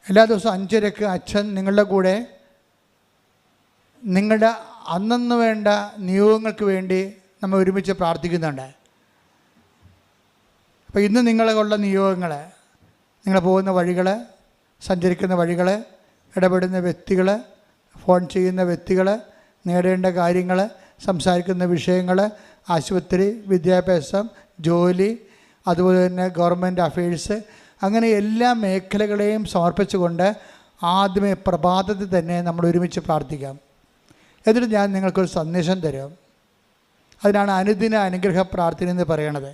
എല്ലാ ദിവസവും 5:30 അച്ഛൻ നിങ്ങളുടെ കൂടെ നിങ്ങളുടെ അന്നന്ന് വേണ്ട നിയോഗങ്ങൾക്ക് വേണ്ടി നമ്മൾ ഒരുമിച്ച് പ്രാർത്ഥിക്കുന്നുണ്ട്. അപ്പോൾ ഇന്ന് നിങ്ങളുള്ള നിയോഗങ്ങൾ, നിങ്ങൾ പോകുന്ന വഴികൾ, സഞ്ചരിക്കുന്ന വഴികൾ, ഇടപെടുന്ന വ്യക്തികൾ, ഫോൺ ചെയ്യുന്ന വ്യക്തികൾ, നേടേണ്ട കാര്യങ്ങൾ, സംസാരിക്കുന്ന വിഷയങ്ങൾ, ആശുപത്രി, വിദ്യാഭ്യാസം, ജോലി, അതുപോലെ തന്നെ ഗവൺമെൻറ് അഫയേഴ്സ്, അങ്ങനെ എല്ലാ മേഖലകളെയും സമർപ്പിച്ചുകൊണ്ട് ആദ്യമേ പ്രഭാതത്തിൽ തന്നെ നമ്മൾ ഒരുമിച്ച് പ്രാർത്ഥിക്കാം. എന്നിട്ട് ഞാൻ നിങ്ങൾക്കൊരു സന്ദേശം തരും. അതിനാണ് അനുദിന അനുഗ്രഹ പ്രാർത്ഥന എന്ന് പറയണത്.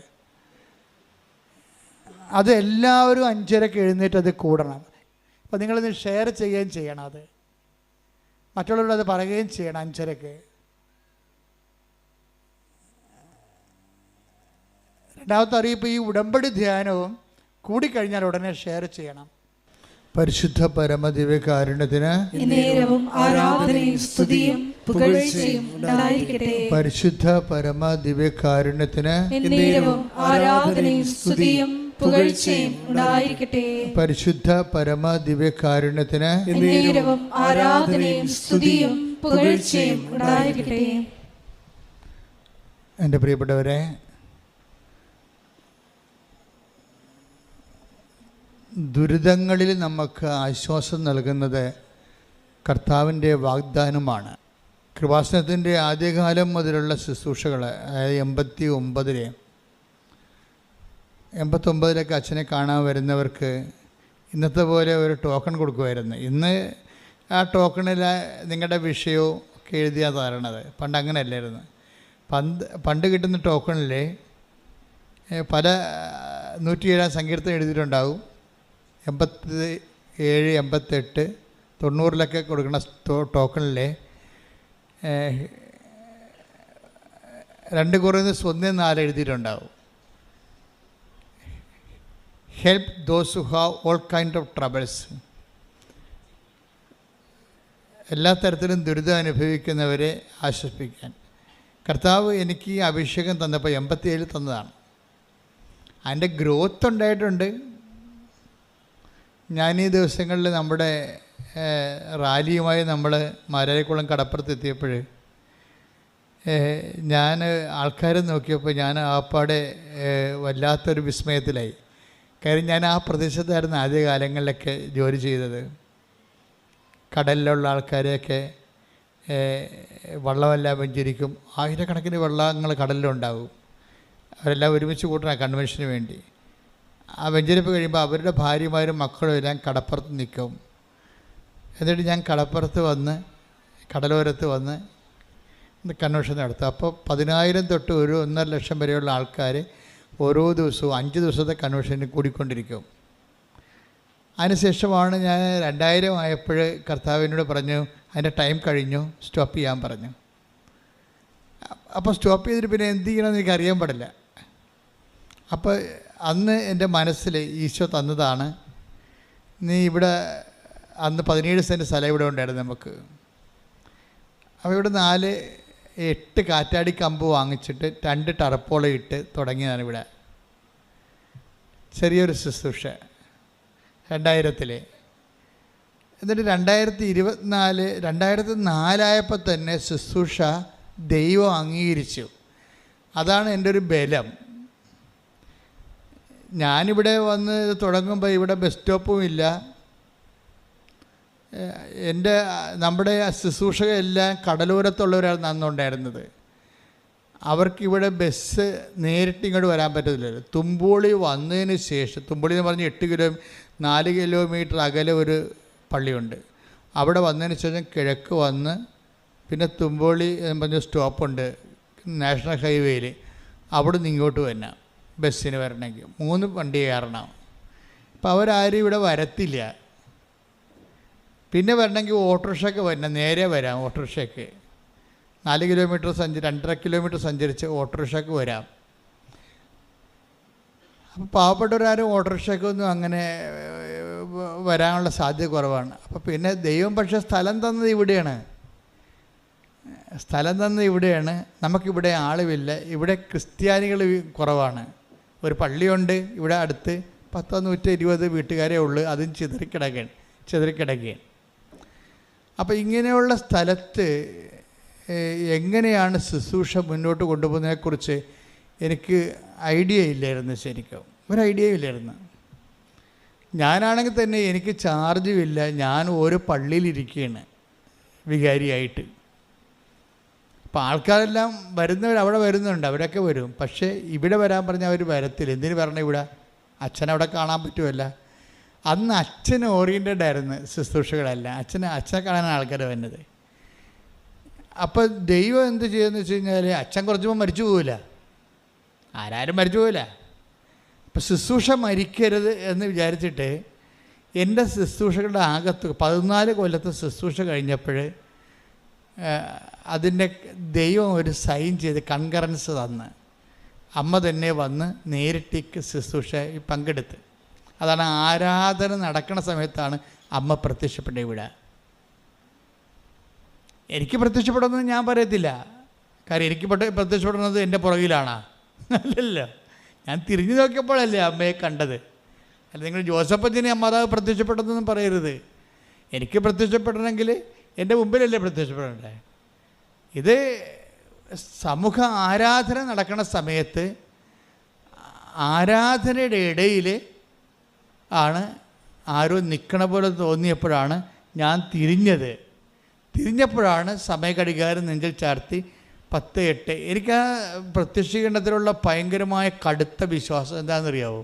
അത് എല്ലാവരും 5:30 എഴുന്നേറ്റ് അത് കൂടണം. അപ്പോൾ നിങ്ങളിത് ഷെയർ ചെയ്യുകയും ചെയ്യണം. അത് മറ്റുള്ളവരോട് അത് പറയുകയും ചെയ്യണം. 5:30 രണ്ടാമത്തെ അറിയിപ്പ്, ഈ ഉടമ്പടി ധ്യാനവും കൂടിക്കഴിഞ്ഞാൽ ഉടനെ ഷെയർ ചെയ്യണം. പരിശുദ്ധ പരമദിവ്യകാരുണ്യത്തിന് പരിശുദ്ധ പരമദിവ്യകാരുണ്യത്തിന് പരിശുദ്ധ പരമദിവ്യകാരുണ്യത്തിന് എൻ്റെ പ്രിയപ്പെട്ടവരെ, ദുരിതങ്ങളിൽ നമുക്ക് ആശ്വാസം നൽകുന്നത് കർത്താവിൻ്റെ വാഗ്ദാനമാണ്. കൃപാസനത്തിൻ്റെ ആദ്യകാലം മുതലുള്ള ശുശ്രൂഷകൾ, അതായത് 89-ലേക്ക് അച്ഛനെ കാണാൻ വരുന്നവർക്ക് ഇന്നത്തെ പോലെ ഒരു ടോക്കൺ കൊടുക്കുമായിരുന്നു. ഇന്ന് ആ ടോക്കണിൽ നിങ്ങളുടെ വിഷയവും ഒക്കെ എഴുതിയാൽ തരണത്. പണ്ട് അങ്ങനെയല്ലായിരുന്നു. പണ്ട് കിട്ടുന്ന ടോക്കണിൽ പല 107 സങ്കീർത്തനം എഴുതിയിട്ടുണ്ടാവും. 87, 88, 90 കൊടുക്കുന്ന ടോക്കണിൽ 2 Corinthians 1:4 എഴുതിയിട്ടുണ്ടാവും. Help those who have all kind of troubles. എല്ലാ തരത്തിലും ദുരിതം അനുഭവിക്കുന്നവരെ ആശ്വസിപ്പിക്കാൻ കർത്താവ് എനിക്ക് ഈ അഭിഷേകം തന്നപ്പോൾ 87 തന്നതാണ്. അതിൻ്റെ ഗ്രോത്ത് ഉണ്ടായിട്ടുണ്ട്. ഞാൻ ഈ ദിവസങ്ങളിൽ നമ്മുടെ റാലിയുമായി നമ്മൾ മാരാരിക്കുളം കടപ്പുറത്ത് എത്തിയപ്പോൾ ഞാൻ ആൾക്കാരെ നോക്കിയപ്പോൾ ഞാൻ ആപ്പാടെ വല്ലാത്തൊരു വിസ്മയത്തിലായി. കാര്യം ഞാൻ ആ പ്രദേശത്തായിരുന്നു ആദ്യകാലങ്ങളിലൊക്കെ ജോലി ചെയ്തത്. കടലിലുള്ള ആൾക്കാരെയൊക്കെ വള്ളമെല്ലാം വെഞ്ചരിക്കും. ആയിരക്കണക്കിന് വള്ളങ്ങൾ കടലിലുണ്ടാകും. അവരെല്ലാം ഒരുമിച്ച് കൂട്ടണം കൺവെൻഷന് വേണ്ടി. ആ വെഞ്ചരിപ്പ് കഴിയുമ്പോൾ അവരുടെ ഭാര്യമാരും മക്കളും എല്ലാം കടപ്പുറത്ത് നിൽക്കും. എന്നിട്ട് ഞാൻ കടപ്പുറത്ത് വന്ന് കടലോരത്ത് വന്ന് കൺവെൻഷൻ നടത്തും. അപ്പോൾ 10,000 തൊട്ട് 1.5 ലക്ഷം വരെയുള്ള ആൾക്കാർ ഓരോ ദിവസവും 5 ദിവസത്തെ കൺവെൻഷന് കൂടിക്കൊണ്ടിരിക്കും. അതിനുശേഷമാണ് ഞാൻ 2000 ആയപ്പോൾ കർത്താവിനോട് പറഞ്ഞു, അതിൻ്റെ ടൈം കഴിഞ്ഞു, സ്റ്റോപ്പ് ചെയ്യാൻ പറഞ്ഞു. അപ്പോൾ സ്റ്റോപ്പ് ചെയ്തിട്ട് പിന്നെ എന്ത് ചെയ്യണമെന്ന് എനിക്ക് അറിയാൻ പാടില്ല. അപ്പോൾ അന്ന് എൻ്റെ മനസ്സിൽ ഈശോ തന്നതാണ്, നീ ഇവിടെ അന്ന് 17 സെൻറ്റ് സ്ഥലം ഇവിടെ ഉണ്ടായിരുന്നു നമുക്ക്. അപ്പോൾ ഇവിടെ 8 കാറ്റാടി കമ്പ് വാങ്ങിച്ചിട്ട് 2 ടർപ്പോളം ഇട്ട് തുടങ്ങിയതാണ് ഇവിടെ ചെറിയൊരു ശുശ്രൂഷ 2000. എന്നിട്ട് 2004 ആയപ്പോൾ തന്നെ ശുശ്രൂഷ ദൈവം അംഗീകരിച്ചു. അതാണ് എൻ്റെ ഒരു ബലം. ഞാനിവിടെ വന്ന് തുടങ്ങുമ്പോൾ ഇവിടെ ബസ് സ്റ്റോപ്പും ഇല്ല. നമ്മുടെ ശുശ്രൂഷകരെല്ലാം കടലോരത്തുള്ളവരാണ് അന്നുണ്ടായിരുന്നത്. അവർക്കിവിടെ ബസ് നേരിട്ട് ഇങ്ങോട്ട് വരാൻ പറ്റത്തില്ലല്ലോ. തുമ്പോളി വന്നതിന് ശേഷം, തുമ്പോളി എന്ന് പറഞ്ഞ് 4 കിലോമീറ്റർ അകലെ ഒരു പള്ളിയുണ്ട്. അവിടെ വന്നതിന് ശേഷം കിഴക്ക് വന്ന് പിന്നെ തുമ്പോളി എന്ന് പറഞ്ഞ സ്റ്റോപ്പുണ്ട് നാഷണൽ ഹൈവേയിൽ. അവിടെ നിന്ന് ഇങ്ങോട്ട് വരണം ബസ്സിന് വരണമെങ്കിൽ 3 വണ്ടി കയറണം. അപ്പോൾ അവരാരും ഇവിടെ വരത്തില്ല. പിന്നെ വരണമെങ്കിൽ ഓട്ടോറിക്ഷയ്ക്ക് വരണം, നേരെ വരാം. ഓട്ടോറിക്ഷയ്ക്ക് 4 കിലോമീറ്റർ 2.5 കിലോമീറ്റർ സഞ്ചരിച്ച് ഓട്ടോറിക്ഷയ്ക്ക് വരാം. അപ്പോൾ പാവപ്പെട്ടവരാരും ഓട്ടോറിക്ഷയ്ക്കൊന്നും അങ്ങനെ വരാനുള്ള സാധ്യത കുറവാണ്. അപ്പോൾ പിന്നെ ദൈവം പക്ഷേ സ്ഥലം തന്നത് ഇവിടെയാണ്. നമുക്കിവിടെ ആളുമില്ല. ഇവിടെ ക്രിസ്ത്യാനികൾ കുറവാണ്. ഒരു പള്ളിയുണ്ട് ഇവിടെ അടുത്ത്, 10-120 വീട്ടുകാരേ ഉള്ളൂ. അതും ചിതറിക്കിടക്കാൻ ചിതറിക്കിടക്കുകയാണ്. അപ്പോൾ ഇങ്ങനെയുള്ള സ്ഥലത്ത് എങ്ങനെയാണ് ശുശ്രൂഷ മുന്നോട്ട് കൊണ്ടുപോകുന്നതിനെക്കുറിച്ച് എനിക്ക് ഐഡിയ ഇല്ലായിരുന്നു. ശരിക്കും ഒരു ഐഡിയ ഇല്ലായിരുന്നു. ഞാനാണെങ്കിൽ തന്നെ എനിക്ക് ചാർജും ഇല്ല. ഞാൻ ഒരു പള്ളിയിലിരിക്കുകയാണ് വികാരിയായിട്ട്. അപ്പോൾ ആൾക്കാരെല്ലാം വരുന്നവർ അവിടെ വരുന്നുണ്ട്, അവരൊക്കെ വരും. പക്ഷേ ഇവിടെ വരാൻ പറഞ്ഞാൽ അവർ വരത്തില്ല. എന്തിനു വരണം ഇവിടെ? അച്ഛനവിടെ കാണാൻ പറ്റുമല്ല. അന്ന് അച്ഛൻ ഓറിയൻറ്റഡ് ആയിരുന്നു ശുശ്രൂഷകളെല്ലാം. അച്ഛനെ കാണാനാണ് ആൾക്കാർ വരുന്നത്. അപ്പോൾ ദൈവം എന്ത് ചെയ്യുമെന്ന് വെച്ച് കഴിഞ്ഞാൽ അച്ഛൻ കുറച്ചുമ്പോൾ മരിച്ചു പോവില്ല, ആരാരും മരിച്ചു പോവില്ല. അപ്പോൾ ശുശ്രൂഷ മരിക്കരുത് എന്ന് വിചാരിച്ചിട്ട് എൻ്റെ ശുശ്രൂഷകളുടെ ആകത്ത് 14 കൊല്ലത്തെ ശുശ്രൂഷ കഴിഞ്ഞപ്പോൾ അതിൻ്റെ ദൈവം ഒരു സൈൻ ചെയ്ത് കൺകറൻസ് തന്ന് അമ്മ തന്നെ വന്ന് നേരിട്ട് ശുശ്രൂഷ പങ്കെടുത്ത്. അതാണ് ആരാധന നടക്കുന്ന സമയത്താണ് അമ്മ പ്രത്യക്ഷപ്പെട്ട ഇവിടെ. എനിക്ക് പ്രത്യക്ഷപ്പെടുന്നത് ഞാൻ പറയത്തില്ല, കാര്യം എനിക്ക് പ്രത്യക്ഷപ്പെടുന്നത് എൻ്റെ പുറകിലാണ്. അല്ലല്ലോ, ഞാൻ തിരിഞ്ഞു നോക്കിയപ്പോഴല്ലേ അമ്മയെ കണ്ടത്. അല്ല, നിങ്ങൾ ജോസഫച്ചനെ മാതാവ് പ്രത്യക്ഷപ്പെട്ടതെന്നും പറയരുത്. എനിക്ക് പ്രത്യക്ഷപ്പെടണമെങ്കിൽ എൻ്റെ മുമ്പിലല്ലേ പ്രത്യക്ഷപ്പെടണ്ടേ. ഇത് സമൂഹ ആരാധന നടക്കുന്ന സമയത്ത് ആരാധനയുടെ ഇടയിൽ ആണ് ആരോ നിൽക്കണ പോലെ തോന്നിയപ്പോഴാണ് ഞാൻ തിരിഞ്ഞപ്പോഴാണ് സമയഘടികാരം നെഞ്ചിൽ ചാർത്തി 10:08. എനിക്ക് ആ പ്രത്യക്ഷീകരണത്തിലുള്ള ഭയങ്കരമായ കടുത്ത വിശ്വാസം എന്താണെന്നറിയാവോ?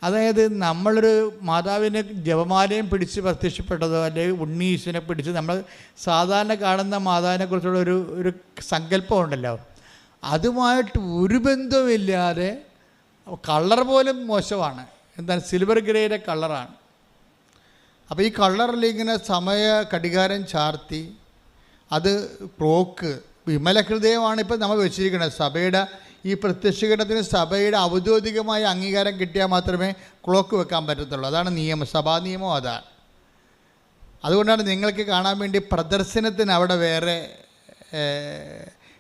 അതായത് നമ്മളൊരു മാതാവിനെ ജപമാലയും പിടിച്ച് പ്രത്യക്ഷപ്പെട്ടതോ അല്ലെങ്കിൽ ഉണ്ണീശനെ പിടിച്ച് നമ്മൾ സാധാരണ കാണുന്ന മാതാവിനെക്കുറിച്ചുള്ള ഒരു സങ്കല്പം ഉണ്ടല്ലോ, അതുമായിട്ട് ഒരു ബന്ധവുമില്ലാതെ കളർ പോലും മോശമാണ്. എന്താണ്, സിൽവർ ഗ്രേയുടെ കളറാണ്. അപ്പോൾ ഈ കളറിൽ ഇങ്ങനെ സമയ ഘടികാരം ചാർത്തി അത് ക്ലോക്ക് വിമല ഹൃദയമാണ് ഇപ്പോൾ നമ്മൾ വെച്ചിരിക്കുന്നത്. സഭയുടെ ഈ പ്രത്യക്ഷീകരണത്തിന് സഭയുടെ ഔദ്യോഗികമായ അംഗീകാരം കിട്ടിയാൽ മാത്രമേ ക്ലോക്ക് വെക്കാൻ പറ്റത്തുള്ളൂ. അതാണ് നിയമം, സഭാ നിയമം അതാണ്. അതുകൊണ്ടാണ് നിങ്ങൾക്ക് കാണാൻ വേണ്ടി പ്രദർശനത്തിന് അവിടെ വേറെ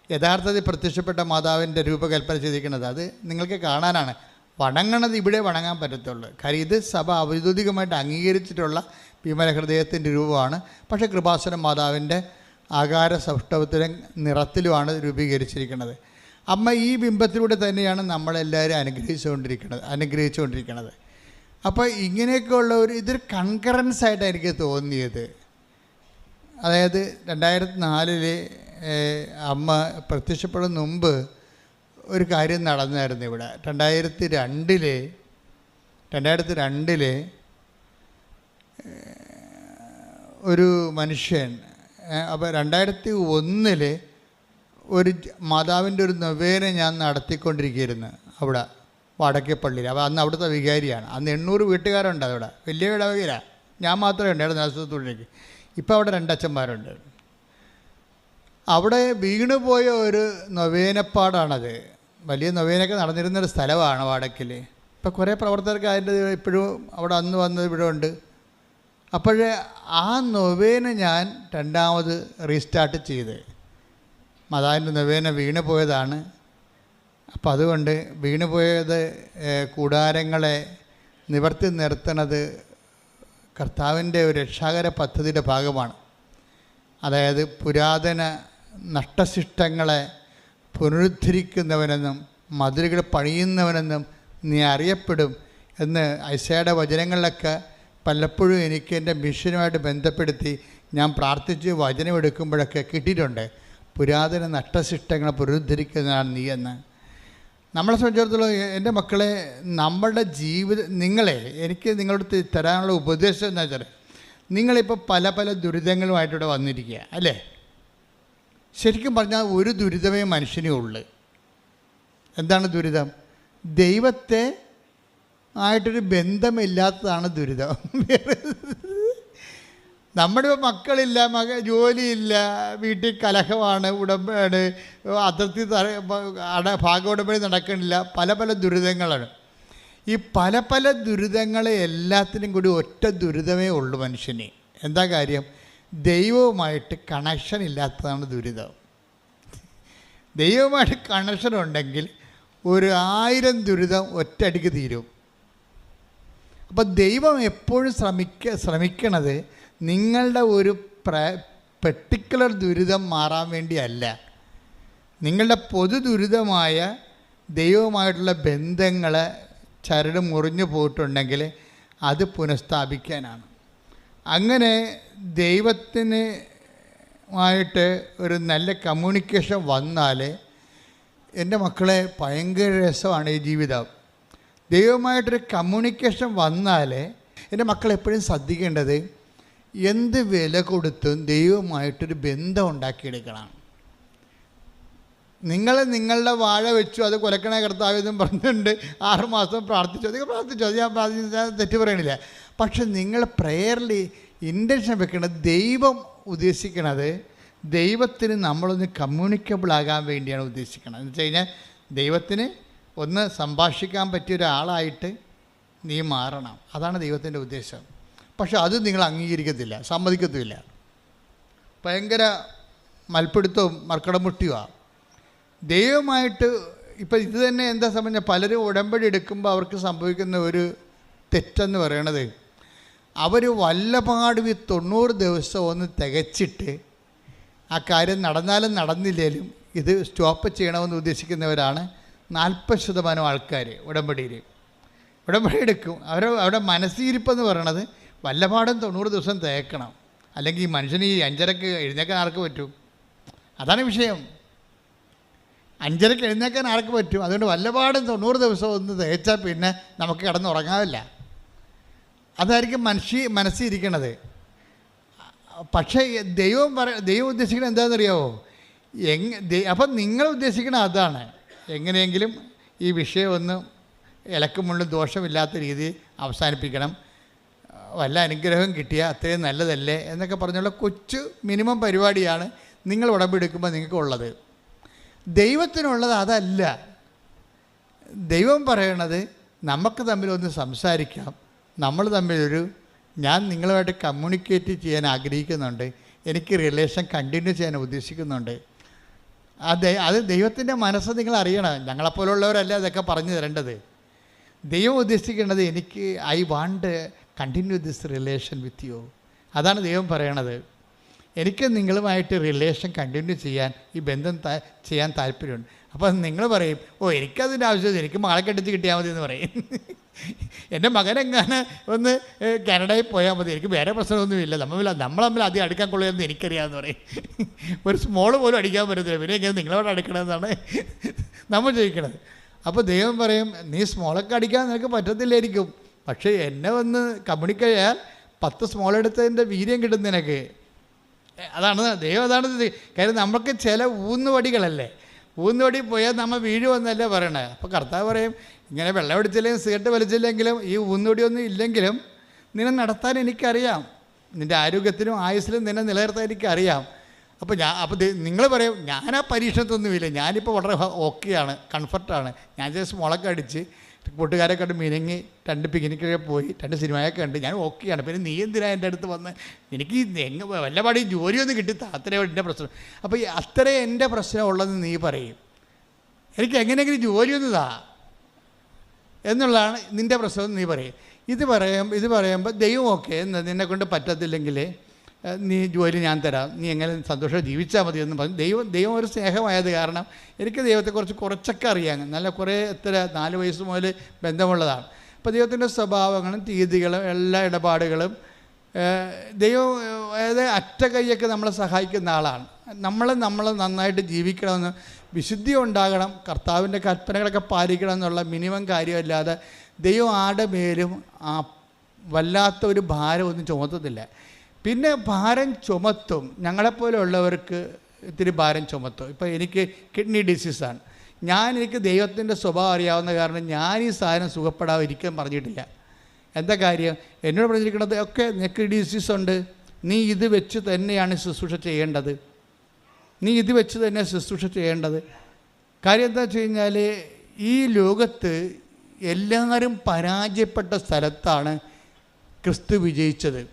യഥാർത്ഥത്തിൽ പ്രത്യക്ഷപ്പെട്ട മാതാവിൻ്റെ രൂപകൽപ്പന ചെയ്തിരിക്കുന്നത്. അത് നിങ്ങൾക്ക് കാണാനാണ്. വണങ്ങണത് ഇവിടെ വണങ്ങാൻ പറ്റത്തുള്ളൂ. കാര്യം ഇത് സഭ ഔദ്യോഗികമായിട്ട് അംഗീകരിച്ചിട്ടുള്ള വിമല ഹൃദയത്തിൻ്റെ രൂപമാണ്. പക്ഷേ കൃപാസന മാതാവിൻ്റെ ആകാര സൗഷ്ഠവത്തിലും നിറത്തിലുമാണ് രൂപീകരിച്ചിരിക്കുന്നത്. അമ്മ ഈ ബിംബത്തിലൂടെ തന്നെയാണ് നമ്മളെല്ലാവരും അനുഗ്രഹിച്ചുകൊണ്ടിരിക്കുന്നത്. അപ്പോൾ ഇങ്ങനെയൊക്കെയുള്ള ഇതൊരു കൺകറൻസ് ആയിട്ടാണ് എനിക്ക് തോന്നിയത്. അതായത് 2004 അമ്മ പ്രത്യക്ഷപ്പെടുന്ന മുമ്പ് ഒരു കാര്യം നടന്നായിരുന്നു ഇവിടെ. 2002 ഒരു മനുഷ്യൻ, അപ്പോൾ 2001 ഒരു മാതാവിൻ്റെ ഒരു നൊവേന ഞാൻ നടത്തിക്കൊണ്ടിരിക്കുകയായിരുന്നു അവിടെ വടക്കേപ്പള്ളിയിൽ. അപ്പോൾ അന്ന് അവിടുത്തെ വികാരിയാണ്. അന്ന് 800 വീട്ടുകാരുണ്ട് അവിടെ, വലിയ ഇടവകയിലാണ്. ഞാൻ മാത്രമേ ഉണ്ടായിരുന്നു ആശുപത്രിയിലേക്ക്. ഇപ്പോൾ അവിടെ 2 അച്ഛന്മാരുണ്ട്. അവിടെ വീണുപോയ ഒരു നൊവേനപ്പാടാണത്. വലിയ നൊവേനൊക്കെ നടന്നിരുന്നൊരു സ്ഥലമാണ് വടക്കിൽ. ഇപ്പോൾ കുറേ പ്രവർത്തകർക്ക് അതിൻ്റെ ഇപ്പോഴും അവിടെ അന്ന് വന്നത് ഇവിടെ ഉണ്ട്. അപ്പോൾ ആ നൊവേന ഞാൻ 2ാമത് റീസ്റ്റാർട്ട് ചെയ്ത്. മാതാവിൻ്റെ നൊവേന വീണ് പോയതാണ്. അപ്പോൾ അതുകൊണ്ട് വീണുപോയത് കൂടാരങ്ങളെ നിവർത്തി നിർത്തുന്നത് കർത്താവിൻ്റെ ഒരു രക്ഷാകര പദ്ധതിയുടെ ഭാഗമാണ്. അതായത് പുരാതന നഷ്ടശിഷ്ടങ്ങളെ പുനരുദ്ധരിക്കുന്നവനെന്നും മതിലുകൾ പണിയുന്നവനെന്നും നീ അറിയപ്പെടും എന്ന് ഐസയുടെ വചനങ്ങളിലൊക്കെ പലപ്പോഴും എനിക്ക് എൻ്റെ മിഷനുമായിട്ട് ബന്ധപ്പെടുത്തി ഞാൻ പ്രാർത്ഥിച്ച് വചനമെടുക്കുമ്പോഴൊക്കെ കിട്ടിയിട്ടുണ്ട്. പുരാതന നഷ്ടശിഷ്ടങ്ങളെ പുനരുദ്ധരിക്കുന്നതാണ് നീ എന്ന്. നമ്മളെ സംബന്ധിച്ചിടത്തോളം എൻ്റെ മക്കളെ, നമ്മളുടെ എനിക്ക് നിങ്ങളോട് തരാനുള്ള ഉപദേശം എന്താ വെച്ചാൽ, നിങ്ങളിപ്പോൾ പല ദുരിതങ്ങളുമായിട്ടിവിടെ വന്നിരിക്കുക അല്ലേ? ശരിക്കും പറഞ്ഞാൽ ഒരു ദുരിതമേ മനുഷ്യനേ ഉള്ളു. എന്താണ് ദുരിതം? ദൈവത്തെ ആയിട്ടൊരു ബന്ധമില്ലാത്തതാണ് ദുരിതം. നമ്മുടെ മക്കളില്ല, ജോലിയില്ല, വീട്ടിൽ കലഹമാണ്, ഉടമ്പടി അതിർത്തി ഭാഗോടമ്പടി നടക്കണില്ല, പല ദുരിതങ്ങളാണ്. ഈ പല ദുരിതങ്ങളെ എല്ലാത്തിനും കൂടി ഒറ്റ ദുരിതമേ ഉള്ളൂ മനുഷ്യന്. എന്താ കാര്യം? ദൈവവുമായിട്ട് കണക്ഷൻ ഇല്ലാത്തതാണ് ദുരിതം. ദൈവവുമായിട്ട് കണക്ഷൻ ഉണ്ടെങ്കിൽ 1000 ദുരിതം ഒറ്റയടിക്ക് തീരും. അപ്പോൾ ദൈവം എപ്പോഴും ശ്രമിക്കണത് നിങ്ങളുടെ ഒരു പെർട്ടിക്കുലർ ദുരിതം മാറാൻ വേണ്ടിയല്ല, നിങ്ങളുടെ പൊതു ദുരിതമായ ദൈവവുമായിട്ടുള്ള ബന്ധങ്ങൾ ചരട് മുറിഞ്ഞു പോയിട്ടുണ്ടെങ്കിൽ അത് പുനഃസ്ഥാപിക്കാനാണ്. അങ്ങനെ ദൈവത്തിനുമായിട്ട് ഒരു നല്ല കമ്മ്യൂണിക്കേഷൻ വന്നാൽ, എൻ്റെ മക്കളെ ഭയങ്കര രസമാണ് ഈ ജീവിതം. ദൈവമായിട്ടൊരു കമ്മ്യൂണിക്കേഷൻ വന്നാൽ എൻ്റെ മക്കൾ എപ്പോഴും ശ്രദ്ധിക്കേണ്ടത് എന്ത് വില കൊടുത്തും ദൈവമായിട്ടൊരു ബന്ധം ഉണ്ടാക്കിയെടുക്കണം. നിങ്ങളുടെ വാഴ വെച്ചു, അത് കൊലക്കണേ കർത്താവെന്നും പറഞ്ഞിട്ടുണ്ട്, 6 മാസം പ്രാർത്ഥിച്ചു, അധികം പ്രാർത്ഥിച്ചു, അത് ഞാൻ തെറ്റ് പറയണില്ല. പക്ഷെ നിങ്ങൾ പ്രേയറിൽ ഇൻറ്റൻഷൻ വെക്കേണ്ടത്, ദൈവം ഉദ്ദേശിക്കണത് ദൈവത്തിന് നമ്മളൊന്ന് കമ്മ്യൂണിക്കബിൾ ആകാൻ വേണ്ടിയാണ് ഉദ്ദേശിക്കുന്നത്. എന്ന് വെച്ച് കഴിഞ്ഞാൽ ദൈവത്തിന് ഒന്ന് സംഭാഷിക്കാൻ പറ്റിയ ഒരാളായിട്ട് നീ മാറണം. അതാണ് ദൈവത്തിൻ്റെ ഉദ്ദേശം. പക്ഷെ അത് നിങ്ങൾ അംഗീകരിക്കത്തില്ല, സമ്മതിക്കത്തുമില്ല. ഭയങ്കര മൽപ്പിടുത്തവും മർക്കടമുട്ടിയുമാണ് ദൈവമായിട്ട്. ഇപ്പം ഇത് തന്നെ എന്താ സംബന്ധിച്ച പലരും ഉടമ്പടി എടുക്കുമ്പോൾ അവർക്ക് സംഭവിക്കുന്ന ഒരു തെറ്റെന്ന് പറയണത്, അവർ വല്ലപാട് 90 ദിവസം ഒന്ന് തികച്ചിട്ട് ആ കാര്യം നടന്നാലും നടന്നില്ലേലും ഇത് സ്റ്റോപ്പ് ചെയ്യണമെന്ന് ഉദ്ദേശിക്കുന്നവരാണ് 40% ആൾക്കാർ. ഉടമ്പടി എടുക്കും. അവരുടെ മനസ്സിരിപ്പെന്ന് പറയണത് വല്ലപാടും 90 ദിവസം തേക്കണം, അല്ലെങ്കിൽ ഈ മനുഷ്യന് ഈ 5:30 എഴുന്നേക്കാൻ ആർക്ക് പറ്റും? അതാണ് വിഷയം. 5:30 എഴുന്നേക്കാൻ ആർക്ക് പറ്റും? അതുകൊണ്ട് വല്ലപാടും 90 ദിവസം ഒന്ന് തേച്ചാൽ പിന്നെ നമുക്ക് കിടന്നുറങ്ങാവില്ല. അതായിരിക്കും മനസ്സിരിക്കണത്. പക്ഷേ ദൈവം ഉദ്ദേശിക്കുന്നത് എന്താണെന്നറിയാമോ? അപ്പം നിങ്ങൾ ഉദ്ദേശിക്കുന്നത് അതാണ്, എങ്ങനെയെങ്കിലും ഈ വിഷയം ഒന്ന് ഇലക്കുമുള്ളും ദോഷമില്ലാത്ത രീതിയിൽ അവസാനിപ്പിക്കണം, വല്ല അനുഗ്രഹം കിട്ടിയാൽ അത്രയും നല്ലതല്ലേ എന്നൊക്കെ പറഞ്ഞുള്ള കൊച്ചു മിനിമം പരിപാടിയാണ് നിങ്ങൾ ഉടമ്പെടുക്കുമ്പോൾ നിങ്ങൾക്കുള്ളത്. ദൈവത്തിനുള്ളത് അതല്ല. ദൈവം പറയണത് നമുക്ക് തമ്മിലൊന്ന് സംസാരിക്കാം, നമ്മൾ തമ്മിലൊരു, ഞാൻ നിങ്ങളുമായിട്ട് കമ്മ്യൂണിക്കേറ്റ് ചെയ്യാൻ ആഗ്രഹിക്കുന്നുണ്ട്, എനിക്ക് റിലേഷൻ കണ്ടിന്യൂ ചെയ്യാൻ ഉദ്ദേശിക്കുന്നുണ്ട്. അത് ദൈവത്തിൻ്റെ മനസ്സ് നിങ്ങൾ അറിയണം. ഞങ്ങളെപ്പോലുള്ളവരല്ല അതൊക്കെ പറഞ്ഞു തരേണ്ടത്. ദൈവം ഉദ്ദേശിക്കേണ്ടത് എനിക്ക് I want continue this relation with you. അതാണ് ദൈവം പറയണത്. എനിക്ക് നിങ്ങളുമായിട്ട് റിലേഷൻ കണ്ടിന്യൂ ചെയ്യാൻ, ഈ ബന്ധം ചെയ്യാൻ താല്പര്യമുണ്ട്. അപ്പം നിങ്ങൾ പറയും, എനിക്കതിൻ്റെ ആവശ്യമില്ല, എനിക്ക് മകളെ കെട്ടിച്ച് കിട്ടിയാൽ മതി എന്ന് പറയും. എൻ്റെ മകനെങ്ങനെ ഒന്ന് കാനഡയിൽ പോയാൽ മതി, എനിക്ക് വേറെ പ്രശ്നമൊന്നുമില്ല, നമ്മൾ തമ്മിൽ അധികം അടുക്കാൻ കൊള്ളുകയെന്ന് എനിക്കറിയാമെന്ന് പറയും. ഒരു സ്മോള് പോലും അടിക്കാൻ പറ്റത്തില്ല, പിന്നെ എങ്ങനെ നിങ്ങളോട് അടുക്കണമെന്നാണ് നമ്മൾ ചോദിക്കണത്. അപ്പോൾ ദൈവം പറയും, നീ സ്മോളൊക്കെ അടിക്കാൻ നിനക്ക് പറ്റത്തില്ലായിരിക്കും, പക്ഷേ എന്നെ ഒന്ന് കമ്മ്യൂണിക്കേറ്റ് ചെയ്യാൻ 10 സ്മോൾ എടുത്തതിൻ്റെ വീര്യം കിട്ടും നിനക്ക്. അതാണ് ദൈവം. അതാണ് കാര്യം. നമുക്ക് ചില ഊന്നുവടികളല്ലേ, ഊന്നുവടി പോയാൽ നമ്മൾ വീഴുമെന്നല്ലേ പറയണത്. അപ്പോൾ കർത്താവ് പറയും, ഇങ്ങനെ വെള്ളം അടിച്ചില്ലെങ്കിലും സിഗരറ്റ് വലിച്ചില്ലെങ്കിലും ഈ ഊന്നുവടിയൊന്നും ഇല്ലെങ്കിലും നിന്നെ നടത്താൻ എനിക്കറിയാം, നിൻ്റെ ആരോഗ്യത്തിനും ആയുസ്സിലും നിന്നെ നിലനിർത്താൻ എനിക്കറിയാം. അപ്പോൾ നിങ്ങൾ പറയും, ഞാൻ ആ പരീക്ഷണത്തൊന്നുമില്ല, ഞാനിപ്പോൾ വളരെ ഓക്കെയാണ്, കംഫർട്ടാണ്, ഞാൻ ജസ്റ്റ് മുളക് അടിച്ച് കൂട്ടുകാരെ കണ്ട് മിനിങ്ങി 2 പിക്നിക്കൊക്കെ പോയി 2 സിനിമയൊക്കെ കണ്ട് ഞാൻ ഓക്കെയാണ്, പിന്നെ നീ എന്തിനാണ് എൻ്റെ അടുത്ത് വന്ന്, എനിക്ക് വല്ലപാടി ജോലിയൊന്നും കിട്ടി, അത്രയോ എൻ്റെ പ്രശ്നം. അപ്പോൾ അത്രേ എൻ്റെ പ്രശ്നം ഉള്ളതെന്ന് നീ പറയും. എനിക്ക് എങ്ങനെയെങ്കിലും ജോലിയൊന്നും താ എന്നുള്ളതാണ് നിൻ്റെ പ്രശ്നം നീ പറയും. ഇത് പറയുമ്പോൾ ദൈവം ഓക്കെ, നിന്നെ കൊണ്ട് പറ്റത്തില്ലെങ്കിൽ നീ ജോലി ഞാൻ തരാം, നീ എങ്ങനെ സന്തോഷം ജീവിച്ചാൽ മതി എന്ന് പറഞ്ഞു. ദൈവം ഒരു സ്നേഹമായത് കാരണം എനിക്ക് ദൈവത്തെക്കുറിച്ച് കുറച്ചൊക്കെ അറിയാം. നല്ല കുറേ 4 വയസ്സ് മുതൽ ബന്ധമുള്ളതാണ്. അപ്പോൾ ദൈവത്തിൻ്റെ സ്വഭാവങ്ങളും രീതികളും എല്ലാ ഇടപാടുകളും ദൈവം അതായത് അറ്റ കൈയൊക്കെ നമ്മളെ സഹായിക്കുന്ന ആളാണ്. നമ്മൾ നന്നായിട്ട് ജീവിക്കണമെന്ന്, വിശുദ്ധി ഉണ്ടാകണം, കർത്താവിൻ്റെ കൽപ്പനകളൊക്കെ പാലിക്കണം എന്നുള്ള മിനിമം കാര്യമല്ലാതെ ദൈവം ആരുടെ മേലും വല്ലാത്ത ഒരു ഭാരമൊന്നും ചുമത്തത്തില്ല. പിന്നെ ഭാരം ചുമത്തും, ഞങ്ങളെപ്പോലെയുള്ളവർക്ക് ഇത്തിരി ഭാരം ചുമത്തും. ഇപ്പോൾ എനിക്ക് കിഡ്നി ഡിസീസാണ്, എനിക്ക് ദൈവത്തിൻ്റെ സ്വഭാവം അറിയാവുന്ന കാരണം ഞാൻ ഈ സാധനം സുഖപ്പെടാതിരിക്കാൻ പറഞ്ഞിട്ടില്ല. എന്താ കാര്യം? എന്നോട് പറഞ്ഞിരിക്കുന്നത്, ഒക്കെ നിനക്ക് ഡിസീസുണ്ട്, നീ ഇത് വെച്ച് തന്നെയാണ് ശുശ്രൂഷ ചെയ്യേണ്ടത്, കാര്യം എന്താ വെച്ച് കഴിഞ്ഞാൽ ഈ ലോകത്ത് എല്ലാവരും പരാജയപ്പെട്ട സ്ഥലത്താണ് ക്രിസ്തു വിജയിച്ചത്.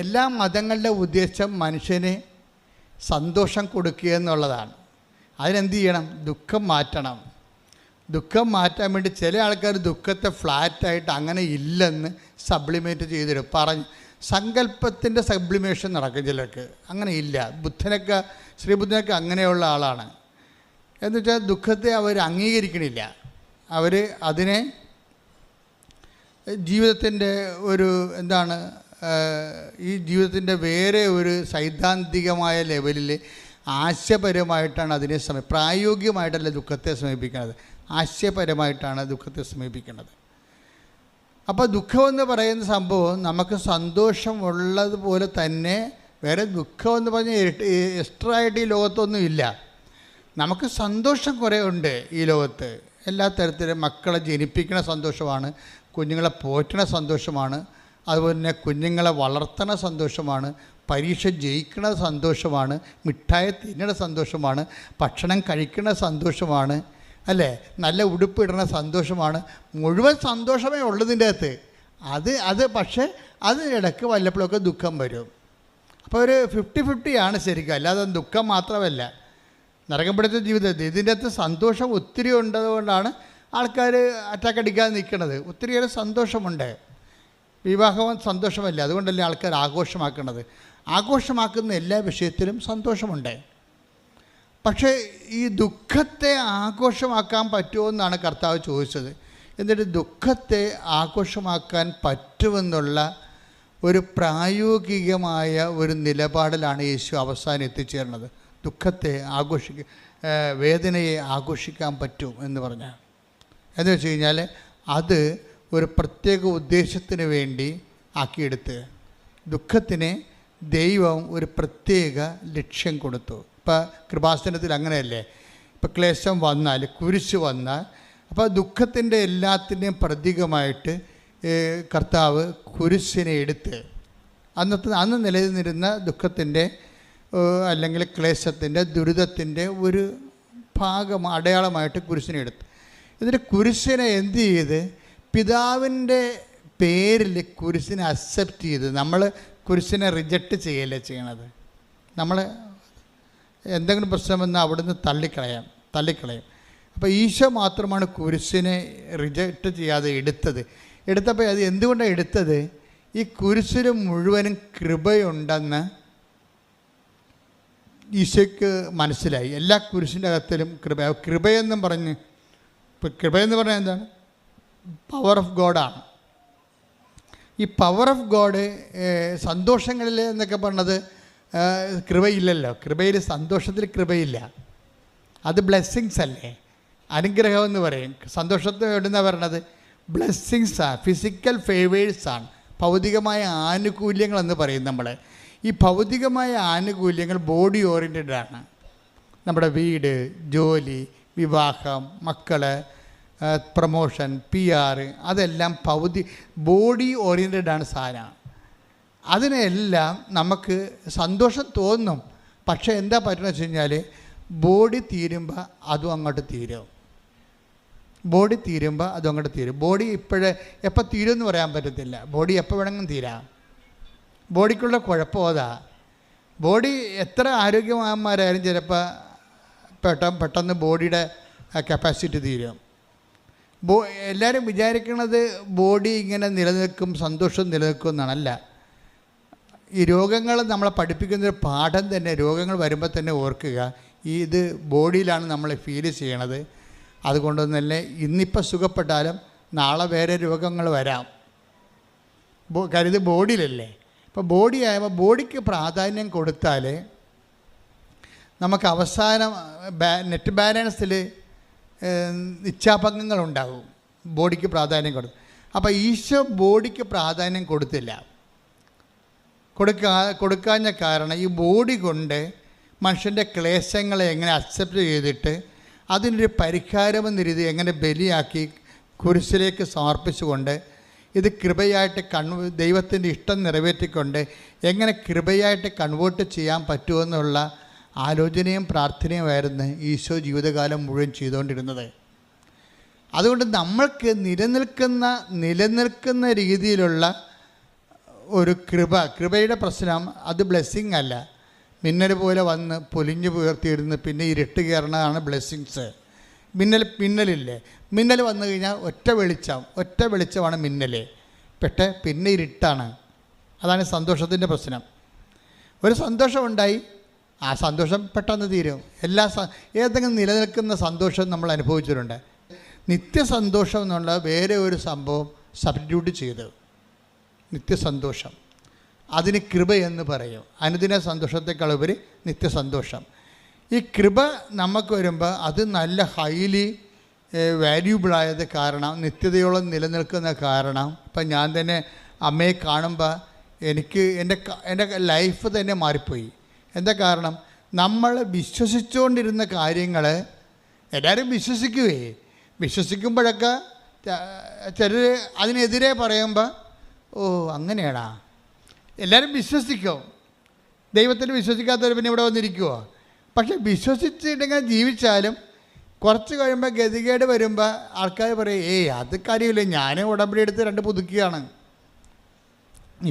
എല്ലാ മതങ്ങളുടെ ഉദ്ദേശം മനുഷ്യന് സന്തോഷം കൊടുക്കുക എന്നുള്ളതാണ്. അതിനെന്ത് ചെയ്യണം? ദുഃഖം മാറ്റണം. ദുഃഖം മാറ്റാൻ വേണ്ടി ചില ആൾക്കാർ ദുഃഖത്തെ ഫ്ലാറ്റായിട്ട് അങ്ങനെ ഇല്ലെന്ന് സബ്ലിമേറ്റ് ചെയ്തിടും. സങ്കല്പത്തിൻ്റെ സബ്ലിമേഷൻ നടക്കും ചിലർക്ക്. അങ്ങനെ ഇല്ല. ബുദ്ധനൊക്കെ, ശ്രീബുദ്ധനൊക്കെ അങ്ങനെയുള്ള ആളാണ്. എന്നുവെച്ചാൽ ദുഃഖത്തെ അവർ അംഗീകരിക്കണില്ല. അവർ അതിനെ ജീവിതത്തിൻ്റെ ഒരു എന്താണ്, ഈ ജീവിതത്തിൻ്റെ വേറെ ഒരു സൈദ്ധാന്തികമായ ലെവലിൽ ആശയപരമായിട്ടാണ് അതിനെ പ്രായോഗികമായിട്ടല്ല ദുഃഖത്തെ സമീപിക്കുന്നത്, ആശയപരമായിട്ടാണ് ദുഃഖത്തെ സമീപിക്കുന്നത്. അപ്പോൾ ദുഃഖമെന്ന് പറയുന്ന സംഭവം നമുക്ക് സന്തോഷമുള്ളതുപോലെ തന്നെ വേറെ ദുഃഖമെന്ന് പറഞ്ഞാൽ എക്സ്ട്രാ ആയിട്ട് ഈ ലോകത്തൊന്നും ഇല്ല. നമുക്ക് സന്തോഷം കുറേ ഉണ്ട് ഈ ലോകത്ത്. എല്ലാ തരത്തിലും മക്കളെ ജനിപ്പിക്കണ സന്തോഷമാണ്, കുഞ്ഞുങ്ങളെ പോറ്റണ സന്തോഷമാണ്, അതുപോലെ തന്നെ കുഞ്ഞുങ്ങളെ വളർത്തണ സന്തോഷമാണ്, പരീക്ഷ ജയിക്കണ സന്തോഷമാണ്, മിഠായി തിന്നണ സന്തോഷമാണ്, ഭക്ഷണം കഴിക്കണ സന്തോഷമാണ്, അല്ലേ, നല്ല ഉടുപ്പ് ഇടണ സന്തോഷമാണ്. മുഴുവൻ സന്തോഷമേ ഉള്ളതിൻ്റെ അകത്ത്. അത് പക്ഷേ അതിനിടയ്ക്ക് വല്ലപ്പോഴൊക്കെ ദുഃഖം വരും. അപ്പോൾ ഒരു 50-50 ആണ് ശരിക്കും, അല്ലാതെ ദുഃഖം മാത്രമല്ല. നരകം പിടിച്ച ജീവിതത്തിൽ ഇതിൻ്റെ അകത്ത് സന്തോഷം ഒത്തിരി ഉണ്ടതുകൊണ്ടാണ് ആൾക്കാർ അറ്റാക്ക് അടിക്കാതെ നിൽക്കുന്നത്. ഒത്തിരിയേറെ സന്തോഷമുണ്ട്. വിവാഹം സന്തോഷമല്ല, അതുകൊണ്ടല്ലേ ആൾക്കാർ ആഘോഷമാക്കുന്നത്. ആഘോഷമാക്കുന്ന എല്ലാ വിഷയത്തിലും സന്തോഷമുണ്ട്. പക്ഷേ ഈ ദുഃഖത്തെ ആഘോഷമാക്കാൻ പറ്റുമോ എന്നാണ് കർത്താവ് ചോദിച്ചത്. എന്നിട്ട് ദുഃഖത്തെ ആഘോഷമാക്കാൻ പറ്റുമെന്നുള്ള ഒരു പ്രായോഗികമായ ഒരു നിലപാടിലാണ് യേശു അവസാനം എത്തിച്ചേർന്നത്. ദുഃഖത്തെ വേദനയെ ആഘോഷിക്കാൻ പറ്റും എന്ന് പറഞ്ഞാൽ എന്ന് വെച്ച് കഴിഞ്ഞാൽ അത് ഒരു പ്രത്യേക ഉദ്ദേശത്തിന് വേണ്ടി ആക്കിയെടുത്ത് ദുഃഖത്തിന് ദൈവം ഒരു പ്രത്യേക ലക്ഷ്യം കൊടുത്തു. ഇപ്പോൾ കൃപാസനത്തിൽ അങ്ങനെയല്ലേ, ഇപ്പോൾ ക്ലേശം വന്നാൽ, കുരിശ് വന്നാൽ, അപ്പോൾ ദുഃഖത്തിൻ്റെ എല്ലാത്തിൻ്റെയും പ്രതീകമായിട്ട് കർത്താവ് കുരിശിനെ എടുത്ത് അന്ന് നിലനിന്നിരുന്ന ദുഃഖത്തിൻ്റെ അല്ലെങ്കിൽ ക്ലേശത്തിൻ്റെ ദുരിതത്തിൻ്റെ ഒരു ഭാഗം അടയാളമായിട്ട് കുരിശിനെ എടുത്ത്. എന്നിട്ട് കുരിശിനെ എന്ത് ചെയ്ത് പിതാവിൻ്റെ പേരിൽ കുരിശിനെ അക്സെപ്റ്റ് ചെയ്ത്. നമ്മൾ കുരിശിനെ റിജക്റ്റ് ചെയ്യല്ലേ ചെയ്യണത്. നമ്മൾ എന്തെങ്കിലും പ്രശ്നം വന്നാൽ അവിടുന്ന് തള്ളിക്കളയും. അപ്പോൾ ഈശോ മാത്രമാണ് കുരിശിനെ റിജക്റ്റ് ചെയ്യാതെ എടുത്തപ്പോൾ അത് എന്തുകൊണ്ടാണ് എടുത്തത്? ഈ കുരിശിന് മുഴുവനും കൃപയുണ്ടെന്ന് ഈശോയ്ക്ക് മനസ്സിലായി. എല്ലാ കുരിശിൻ്റെ അകത്തിലും കൃപയെന്നും പറഞ്ഞ്, ഇപ്പോൾ കൃപയെന്ന് പറഞ്ഞാൽ എന്താണ്? പവർ ഓഫ് ഗോഡാണ്. ഈ പവർ ഓഫ് ഗോഡ് സന്തോഷങ്ങളിൽ എന്നൊക്കെ പറഞ്ഞത് കൃപയില്ലല്ലോ. കൃപയിൽ, സന്തോഷത്തിൽ കൃപയില്ല. അത് ബ്ലെസ്സിങ്സ് അല്ലേ, അനുഗ്രഹം എന്ന് പറയും. സന്തോഷത്തെ എവിടുന്നാണ് പറയണത്? ബ്ലെസ്സിങ്സാണ്, ഫിസിക്കൽ ഫേവേഴ്സാണ്, ഭൗതികമായ ആനുകൂല്യങ്ങളെന്ന് പറയും നമ്മൾ. ഈ ഭൗതികമായ ആനുകൂല്യങ്ങൾ ബോഡി ഓറിയൻറ്റഡ് ആണ്. നമ്മുടെ വീട്, ജോലി, വിവാഹം, മക്കൾ, പ്രമോഷൻ, PR, അതെല്ലാം ബോഡി ഓറിയൻറ്റഡ് ആണ് സാധനം. അതിനെല്ലാം നമുക്ക് സന്തോഷം തോന്നും. പക്ഷേ എന്താ പറ്റുന്നത് വെച്ച് കഴിഞ്ഞാൽ ബോഡി തീരുമ്പോൾ അതും അങ്ങോട്ട് തീരും. ബോഡി എപ്പോൾ തീരുമെന്ന് പറയാൻ പറ്റത്തില്ല. ബോഡി എപ്പോൾ വേണമെങ്കിലും തീരാം. ബോഡിക്കുള്ള കുഴപ്പം അതാ. ബോഡി എത്ര ആരോഗ്യവാന്മാരായാലും ചിലപ്പോൾ പെട്ടെന്ന് ബോഡിയുടെ കപ്പാസിറ്റി തീരും. എല്ലാവരും വിചാരിക്കുന്നത് ബോഡി ഇങ്ങനെ നിലനിൽക്കും, സന്തോഷം നിലനിൽക്കും എന്നാണല്ല. ഈ രോഗങ്ങൾ നമ്മളെ പഠിപ്പിക്കുന്നൊരു പാഠം തന്നെ. രോഗങ്ങൾ വരുമ്പോൾ തന്നെ ഓർക്കുക, ഇത് ബോഡിയിലാണ് നമ്മൾ ഫീൽ ചെയ്യണത്. അതുകൊണ്ടൊന്നും തന്നെ ഇന്നിപ്പോൾ സുഖപ്പെട്ടാലും നാളെ വേറെ രോഗങ്ങൾ വരാം. കരുത് ബോഡിയിലല്ലേ. ഇപ്പോൾ ബോഡി ആയപ്പോൾ ബോഡിക്ക് പ്രാധാന്യം കൊടുത്താൽ നമുക്ക് അവസാനം നെറ്റ് ബാലൻസിൽ ഇച്ഛാഭംഗങ്ങളുണ്ടാകും. ബോഡിക്ക് പ്രാധാന്യം കൊടുത്തു. അപ്പോൾ ഈശോ ബോഡിക്ക് പ്രാധാന്യം കൊടുക്കാഞ്ഞ കാരണം ഈ ബോഡി കൊണ്ട് മനുഷ്യൻ്റെ ക്ലേശങ്ങളെ എങ്ങനെ അക്സെപ്റ്റ് ചെയ്തിട്ട് അതിനൊരു പരിഹാരമെന്ന രീതി എങ്ങനെ ബലിയാക്കി കുരിശിലേക്ക് സമർപ്പിച്ചുകൊണ്ട് ഇത് കൃപയായിട്ട് ദൈവത്തിൻ്റെ ഇഷ്ടം നിറവേറ്റിക്കൊണ്ട് എങ്ങനെ കൃപയായിട്ട് കൺവേർട്ട് ചെയ്യാൻ പറ്റുമെന്നുള്ള ആലോചനയും പ്രാർത്ഥനയുമായിരുന്നു ഈശോ ജീവിതകാലം മുഴുവൻ ചെയ്തുകൊണ്ടിരുന്നത്. അതുകൊണ്ട് നമ്മൾക്ക് നിലനിൽക്കുന്ന രീതിയിലുള്ള ഒരു കൃപയുടെ പ്രശ്നം അത് ബ്ലെസ്സിങ് അല്ല. മിന്നൽ പോലെ വന്ന് പൊലിഞ്ഞു പുയർത്തിയിരുന്ന് പിന്നെ ഇരുട്ട് കയറണതാണ് ബ്ലെസ്സിങ്സ്. മിന്നലില്ലേ, മിന്നൽ വന്നു കഴിഞ്ഞാൽ ഒറ്റ വെളിച്ചമാണ് മിന്നൽ. പിന്നെ ഇരുട്ടാണ്. അതാണ് സന്തോഷത്തിൻ്റെ പ്രശ്നം. ഒരു സന്തോഷമുണ്ടായി, ആ സന്തോഷം പെട്ടെന്ന് തീരും. ഏതെങ്കിലും നിലനിൽക്കുന്ന സന്തോഷം നമ്മൾ അനുഭവിച്ചിട്ടുണ്ട്. നിത്യസന്തോഷം എന്നുള്ള വേറെ ഒരു സംഭവം സബ്സ്റ്റിറ്റ്യൂട്ട് ചെയ്ത് നിത്യസന്തോഷം, അതിന് കൃപ എന്ന് പറയും. അനുദിന സന്തോഷത്തെക്കാളുപരി നിത്യസന്തോഷം. ഈ കൃപ നമുക്ക് വരുമ്പോൾ അത് നല്ല ഹൈലി വാല്യൂബിളായത് കാരണം, നിത്യതയോളം നിലനിൽക്കുന്ന കാരണം. ഇപ്പം ഞാൻ തന്നെ അമ്മയെ കാണുമ്പോൾ എനിക്ക് എൻ്റെ ലൈഫ് തന്നെ മാറിപ്പോയി. എന്താ കാരണം? നമ്മൾ വിശ്വസിച്ചുകൊണ്ടിരുന്ന കാര്യങ്ങൾ എല്ലാവരും വിശ്വസിക്കുമ്പോഴൊക്കെ ചിലർ അതിനെതിരെ പറയുമ്പോൾ, ഓ അങ്ങനെയാണാ, എല്ലാവരും വിശ്വസിക്കും. ദൈവത്തിൽ വിശ്വസിക്കാത്തവർ പിന്നെ ഇവിടെ വന്നിരിക്കുമോ? പക്ഷെ വിശ്വസിച്ചിട്ടിങ്ങനെ ജീവിച്ചാലും കുറച്ച് കഴിയുമ്പോൾ ഗതികേട് വരുമ്പോൾ ആൾക്കാർ പറയും, അത് കാര്യമില്ല, ഞാൻ ഉടമ്പടി എടുത്ത് 2 പുതുക്കുകയാണ്,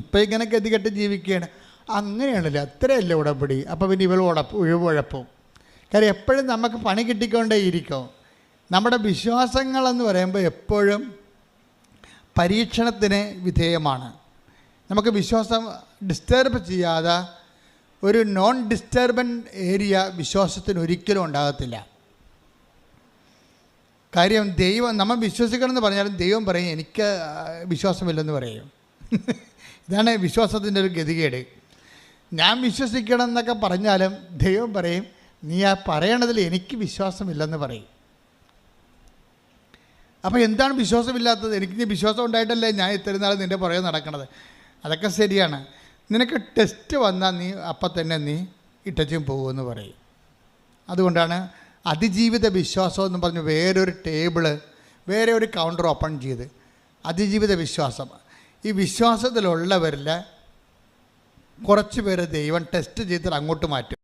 ഇപ്പം ഇങ്ങനെ ഗതികെട്ട് ജീവിക്കുകയാണ്. അങ്ങനെയാണല്ലോ, അത്രയല്ലേ ഉടമ്പടി. അപ്പോൾ പിന്നെ ഉഴപ്പും. കാര്യം എപ്പോഴും നമുക്ക് പണി കിട്ടിക്കൊണ്ടേയിരിക്കും. നമ്മുടെ വിശ്വാസങ്ങളെന്ന് പറയുമ്പോൾ എപ്പോഴും പരീക്ഷണത്തിന് വിധേയമാണ്. നമുക്ക് വിശ്വാസം ഡിസ്റ്റർബ് ചെയ്യാതെ ഒരു നോൺ ഡിസ്റ്റർബൻറ്റ് ഏരിയ വിശ്വാസത്തിന് ഒരിക്കലും ഉണ്ടാകത്തില്ല. കാര്യം ദൈവം, നമ്മൾ വിശ്വസിക്കണമെന്ന് പറഞ്ഞാലും ദൈവം പറയും എനിക്ക് വിശ്വാസമില്ലെന്ന് പറയും. ഇതാണ് വിശ്വാസത്തിൻ്റെ ഒരു ഗതികേട്. ഞാൻ വിശ്വസിക്കണം എന്നൊക്കെ പറഞ്ഞാലും ദൈവം പറയും നീ ആ പറയണതിൽ എനിക്ക് വിശ്വാസമില്ലെന്ന് പറയും. അപ്പോൾ എന്താണ് വിശ്വാസമില്ലാത്തത്? എനിക്ക് വിശ്വാസം ഉണ്ടായിട്ടല്ലേ ഞാൻ ഇത്രയും നാൾ നിൻ്റെ പുറകെ നടക്കണത്. അതൊക്കെ ശരിയാണ്. നിനക്ക് ടെസ്റ്റ് വന്നാൽ നീ അപ്പം തന്നെ നീ ഇട്ടച്ചും പോകുമെന്ന് പറയും. അതുകൊണ്ടാണ് അതിജീവിത വിശ്വാസം എന്ന് പറഞ്ഞ് വേറെ ഒരു കൗണ്ടർ ഓപ്പൺ ചെയ്ത് അതിജീവിത വിശ്വാസം. ഈ വിശ്വാസത്തിലുള്ളവരിൽ കുറച്ച് പേര് ദൈവം ടെസ്റ്റ് ചെയ്തിട്ട് അങ്ങോട്ട് മാറ്റും.